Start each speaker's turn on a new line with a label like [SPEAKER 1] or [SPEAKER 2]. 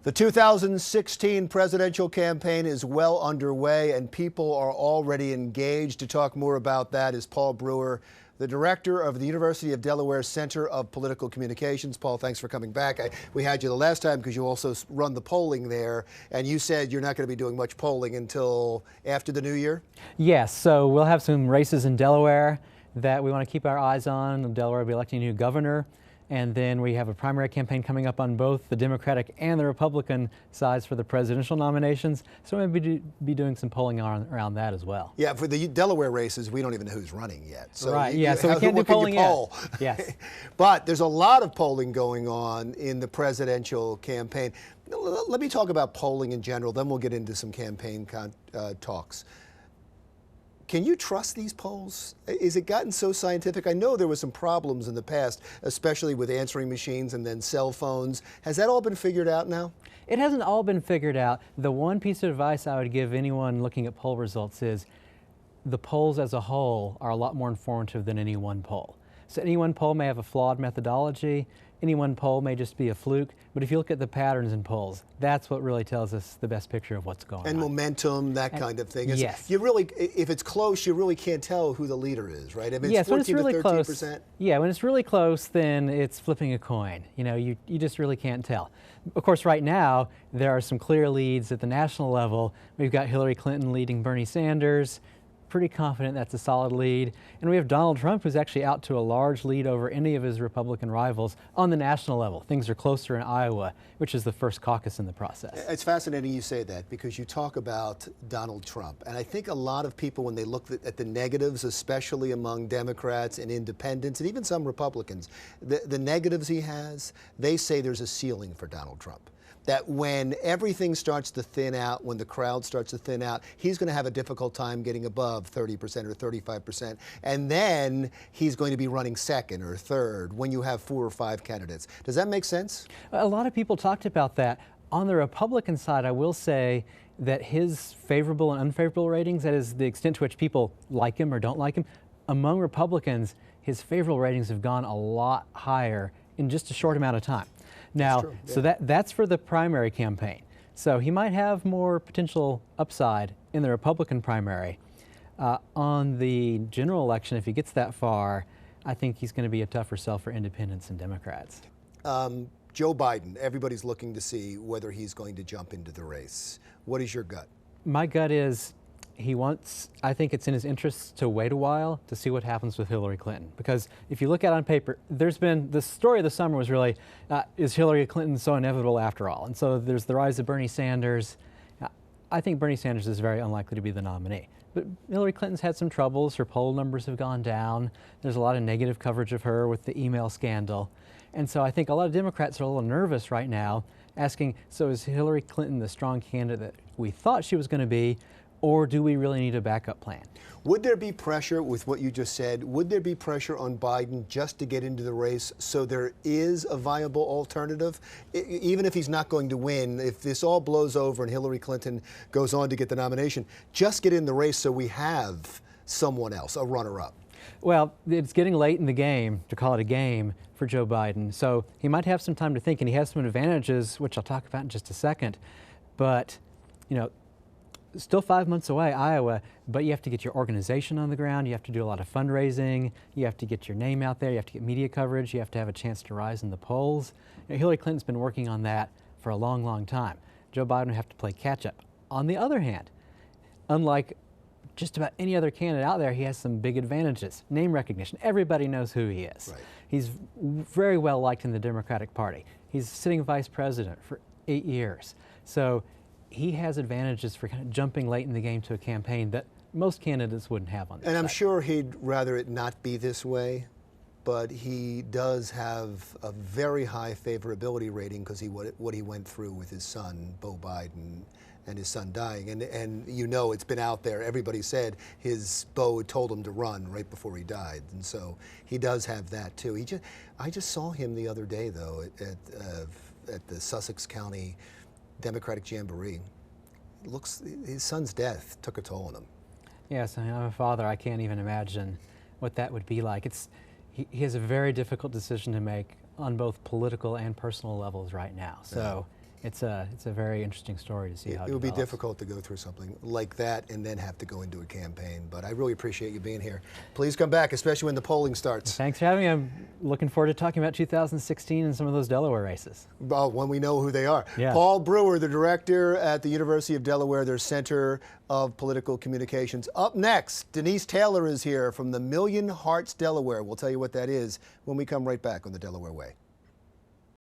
[SPEAKER 1] The 2016 presidential campaign is well underway and people are already engaged. To talk more about that is Paul Brewer, the director of the University of Delaware Center of Political Communications. Paul, thanks for coming back. We had you the last time because you also run the polling there, and you said you're not going to be doing much polling until after the new year?
[SPEAKER 2] Yes, so we'll have some races in Delaware that we want to keep our eyes on. Delaware will be electing a new governor. And then we have a primary campaign coming up on both the Democratic and the Republican sides for the presidential nominations. So we'll be doing some polling around that as well.
[SPEAKER 1] Yeah, for the Delaware races, we don't even know who's running yet. So
[SPEAKER 2] right, yeah, so we can't do polling yet. Yes.
[SPEAKER 1] But there's a lot of polling going on in the presidential campaign. Let me talk about polling in general, then we'll get into some campaign talks. Can you trust these polls? Is it gotten so scientific? I know there were some problems in the past, especially with answering machines and then cell phones. Has that all been figured out now?
[SPEAKER 2] It hasn't all been figured out. The one piece of advice I would give anyone looking at poll results is the polls as a whole are a lot more informative than any one poll. So any one poll may have a flawed methodology. Any one poll may just be a fluke, but if you look at the patterns in polls, that's what really tells us the best picture of what's going on.
[SPEAKER 1] And momentum, that kind of thing.
[SPEAKER 2] Yes.
[SPEAKER 1] You really, if it's close, you really can't tell who the leader is, right? If it's
[SPEAKER 2] yes,
[SPEAKER 1] 14
[SPEAKER 2] when it's really
[SPEAKER 1] to 13%.
[SPEAKER 2] Close, yeah, when it's really close, then it's flipping a coin. You know, you just really can't tell. Of course, right now, there are some clear leads at the national level. We've got Hillary Clinton leading Bernie Sanders. Pretty confident that's a solid lead. And we have Donald Trump, who's actually out to a large lead over any of his Republican rivals on the national level. Things are closer in Iowa, which is the first caucus in the process.
[SPEAKER 1] It's fascinating you say that because you talk about Donald Trump. And I think a lot of people, when they look at the negatives, especially among Democrats and independents and even some Republicans, the negatives he has, they say there's a ceiling for Donald Trump. That when everything starts to thin out, when the crowd starts to thin out, he's going to have a difficult time getting above 30% or 35%. And then he's going to be running second or third when you have 4 or 5 candidates. Does that make sense?
[SPEAKER 2] A lot of people talked about that. On the Republican side, I will say that his favorable and unfavorable ratings, that is the extent to which people like him or don't like him, among Republicans, his favorable ratings have gone a lot higher in just a short amount of time. Now, so that's for the primary campaign. So he might have more potential upside in the Republican primary. On the general election, if he gets that far, I think he's going to be a tougher sell for independents and Democrats.
[SPEAKER 1] Joe Biden, everybody's looking to see whether he's going to jump into the race. What is your gut?
[SPEAKER 2] My gut is I think it's in his interests to wait a while to see what happens with Hillary Clinton. Because if you look at it on paper, there's been, the story of the summer was really, is Hillary Clinton so inevitable after all? And so there's the rise of Bernie Sanders. I think Bernie Sanders is very unlikely to be the nominee. But Hillary Clinton's had some troubles. Her poll numbers have gone down. There's a lot of negative coverage of her with the email scandal. And so I think a lot of Democrats are a little nervous right now, asking, so is Hillary Clinton the strong candidate that we thought she was going to be? Or do we really need a backup plan?
[SPEAKER 1] Would there be pressure with what you just said? Would there be pressure on Biden just to get into the race so there is a viable alternative? Even if he's not going to win, if this all blows over and Hillary Clinton goes on to get the nomination, just get in the race so we have someone else, a runner-up.
[SPEAKER 2] Well, it's getting late in the game to call it a game for Joe Biden. So he might have some time to think, and he has some advantages, which I'll talk about in just a second. But, you know, still 5 months away, Iowa, but you have to get your organization on the ground. You have to do a lot of fundraising. You have to get your name out there. You have to get media coverage. You have to have a chance to rise in the polls. You know, Hillary Clinton's been working on that for a long, long time. Joe Biden would have to play catch up. On the other hand, unlike just about any other candidate out there, he has some big advantages. Name recognition. Everybody knows who he is.
[SPEAKER 1] Right.
[SPEAKER 2] He's very well liked in the Democratic Party. He's sitting vice president for 8 years. So he has advantages for kind of jumping late in the game to a campaign that most candidates wouldn't have on their
[SPEAKER 1] side. And I'm
[SPEAKER 2] side.
[SPEAKER 1] sure he'd rather it not be this way, but he does have a very high favorability rating because what he went through with his son, Beau Biden, and his son dying. And you know, it's been out there. Everybody said his Beau told him to run right before he died. And so he does have that too. I just saw him the other day though at the Sussex County Democratic Jamboree. His son's death took a toll on him.
[SPEAKER 2] Yes, I'm a father. I can't even imagine what that would be like. He has a very difficult decision to make on both political and personal levels right now. So it's a very interesting story to see how it
[SPEAKER 1] would be
[SPEAKER 2] develops.
[SPEAKER 1] difficult to go through something like that and then have to go into a campaign. But I really appreciate you being here. Please come back, especially when the polling starts.
[SPEAKER 2] Thanks for having me. I'm looking forward to talking about 2016 and some of those Delaware races.
[SPEAKER 1] Well, when we know who they are.
[SPEAKER 2] Yeah.
[SPEAKER 1] Paul Brewer, the director at the University of Delaware, their Center of Political Communications. Up next, Denise Taylor is here from the Million Hearts Delaware. We'll tell you what that is when we come right back on the Delaware Way.